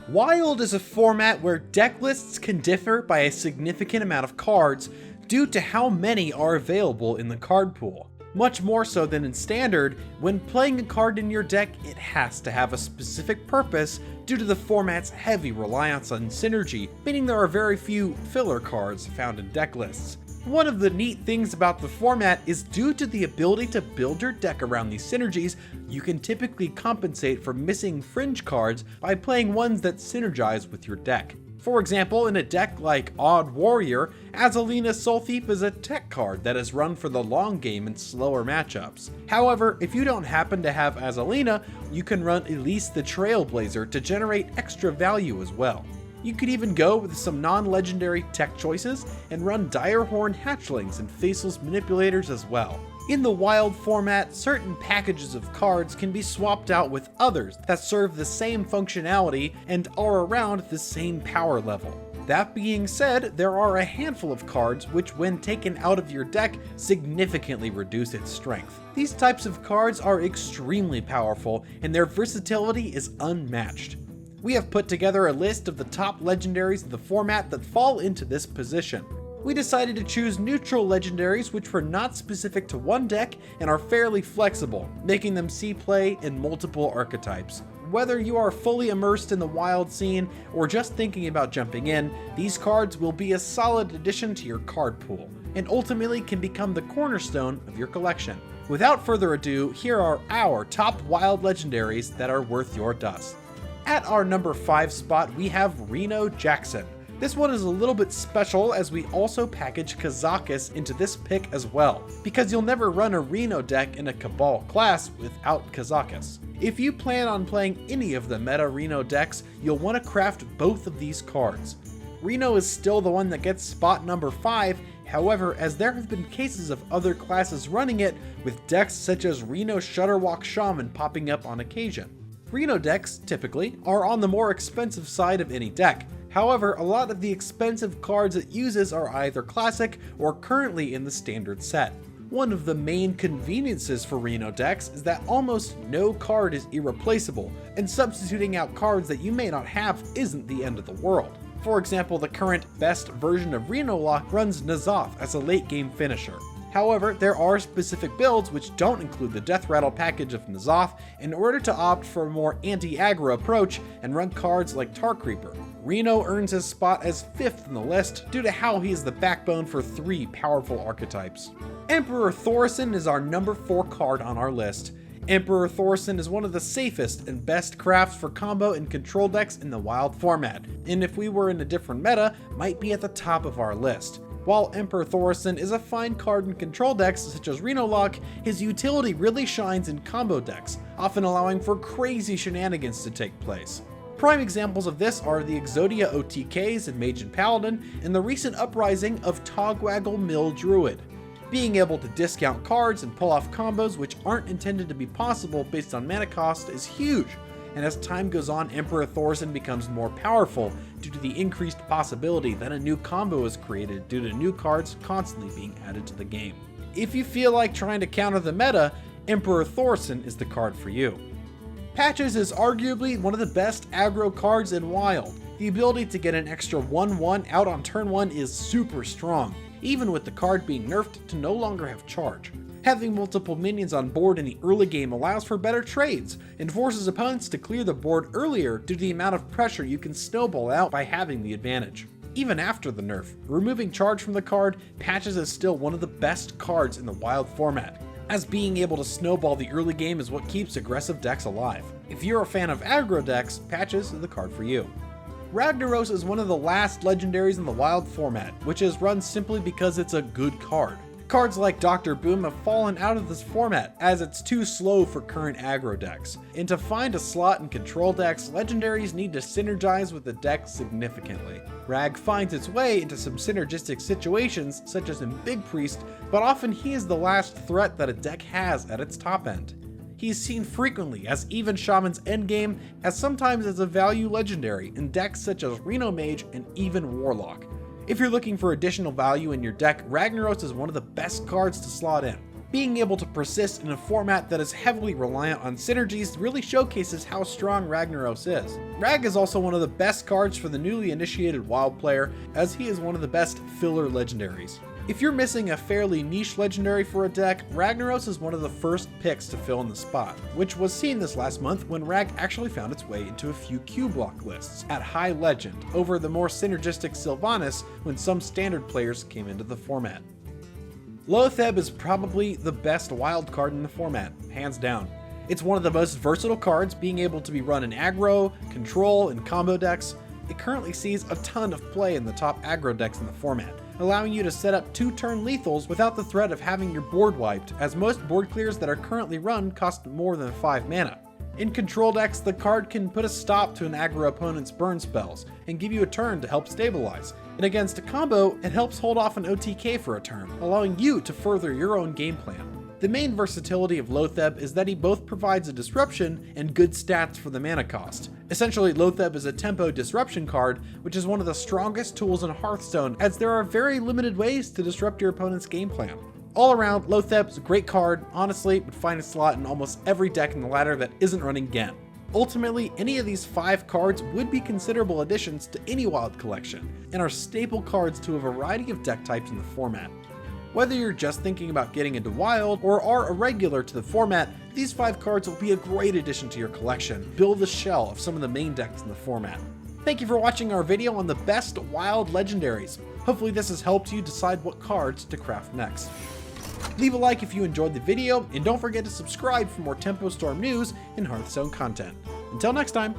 Wild is a format where deck lists can differ by a significant amount of cards due to how many are available in the card pool. Much more so than in Standard, when playing a card in your deck, it has to have a specific purpose due to the format's heavy reliance on synergy, meaning there are very few filler cards found in deck lists. One of the neat things about the format is due to the ability to build your deck around these synergies, you can typically compensate for missing fringe cards by playing ones that synergize with your deck. For example, in a deck like Odd Warrior, Azalina Soul Thief is a tech card that is run for the long game in slower matchups. However, if you don't happen to have Azalina, you can run Elise the Trailblazer to generate extra value as well. You could even go with some non-legendary tech choices and run Direhorn Hatchlings and Faceless Manipulators as well. In the Wild format, certain packages of cards can be swapped out with others that serve the same functionality and are around the same power level. That being said, there are a handful of cards which, when taken out of your deck, significantly reduce its strength. These types of cards are extremely powerful, and their versatility is unmatched. We have put together a list of the top legendaries in the format that fall into this position. We decided to choose neutral legendaries which were not specific to one deck and are fairly flexible, making them see play in multiple archetypes. Whether you are fully immersed in the Wild scene or just thinking about jumping in, these cards will be a solid addition to your card pool, and ultimately can become the cornerstone of your collection. Without further ado, here are our top Wild legendaries that are worth your dust. At our number 5 spot, we have Reno Jackson. This one is a little bit special as we also package Kazakus into this pick as well, because you'll never run a Reno deck in a Cabal class without Kazakus. If you plan on playing any of the meta Reno decks, you'll want to craft both of these cards. Reno is still the one that gets spot number 5, however, as there have been cases of other classes running it, with decks such as Reno Shutterwalk Shaman popping up on occasion. Reno decks, typically, are on the more expensive side of any deck. However, a lot of the expensive cards it uses are either classic or currently in the standard set. One of the main conveniences for Reno decks is that almost no card is irreplaceable, and substituting out cards that you may not have isn't the end of the world. For example, the current best version of Reno Lock runs N'Zoth as a late game finisher. However, there are specific builds which don't include the Death Rattle package of N'Zoth in order to opt for a more anti-aggro approach and run cards like Tar Creeper. Reno earns his spot as 5th in the list due to how he is the backbone for 3 powerful archetypes. Emperor Thorson is our number 4 card on our list. Emperor Thorson is one of the safest and best crafts for combo and control decks in the Wild format, and if we were in a different meta, might be at the top of our list. While Emperor Thorson is a fine card in control decks such as Reno Lock, his utility really shines in combo decks, often allowing for crazy shenanigans to take place. Prime examples of this are the Exodia OTKs in Mage and Paladin, and the recent uprising of Togwaggle Mill Druid. Being able to discount cards and pull off combos which aren't intended to be possible based on mana cost is huge, and as time goes on, Emperor Thorson becomes more powerful due to the increased possibility that a new combo is created due to new cards constantly being added to the game. If you feel like trying to counter the meta, Emperor Thorson is the card for you. Patches is arguably one of the best aggro cards in Wild. The ability to get an extra 1/1 out on turn 1 is super strong, even with the card being nerfed to no longer have charge. Having multiple minions on board in the early game allows for better trades, and forces opponents to clear the board earlier due to the amount of pressure you can snowball out by having the advantage. Even after the nerf, removing charge from the card, Patches is still one of the best cards in the Wild format, as being able to snowball the early game is what keeps aggressive decks alive. If you're a fan of aggro decks, Patches is the card for you. Ragnaros is one of the last legendaries in the Wild format, which is run simply because it's a good card. Cards like Dr. Boom have fallen out of this format as it's too slow for current aggro decks, and to find a slot in control decks, legendaries need to synergize with the deck significantly. Rag finds its way into some synergistic situations such as in Big Priest, but often he is the last threat that a deck has at its top end. He is seen frequently as even Shaman's endgame, as sometimes as a value legendary in decks such as Reno Mage and even Warlock. If you're looking for additional value in your deck, Ragnaros is one of the best cards to slot in. Being able to persist in a format that is heavily reliant on synergies really showcases how strong Ragnaros is. Rag is also one of the best cards for the newly initiated Wild player, as he is one of the best filler legendaries. If you're missing a fairly niche legendary for a deck, Ragnaros is one of the first picks to fill in the spot, which was seen this last month when Rag actually found its way into a few Q block lists at high legend over the more synergistic Sylvanas when some standard players came into the format. Theb is probably the best wild card in the format, hands down. It's one of the most versatile cards, being able to be run in aggro, control, and combo decks. It currently sees a ton of play in the top aggro decks in the format, allowing you to set up 2-turn lethals without the threat of having your board wiped, as most board clears that are currently run cost more than 5 mana. In control decks, the card can put a stop to an aggro opponent's burn spells and give you a turn to help stabilize. And against a combo, it helps hold off an OTK for a turn, allowing you to further your own game plan. The main versatility of Theb is that he both provides a disruption and good stats for the mana cost. Essentially, Theb is a tempo disruption card, which is one of the strongest tools in Hearthstone, as there are very limited ways to disrupt your opponent's game plan. All around, Theb is a great card, honestly would find a slot in almost every deck in the ladder that isn't running Gent. Ultimately, any of these 5 cards would be considerable additions to any Wild collection, and are staple cards to a variety of deck types in the format. Whether you're just thinking about getting into Wild or are a regular to the format, these 5 cards will be a great addition to your collection, build the shell of some of the main decks in the format. Thank you for watching our video on the best Wild Legendaries. Hopefully this has helped you decide what cards to craft next. Leave a like if you enjoyed the video, and don't forget to subscribe for more Tempo Storm news and Hearthstone content. Until next time!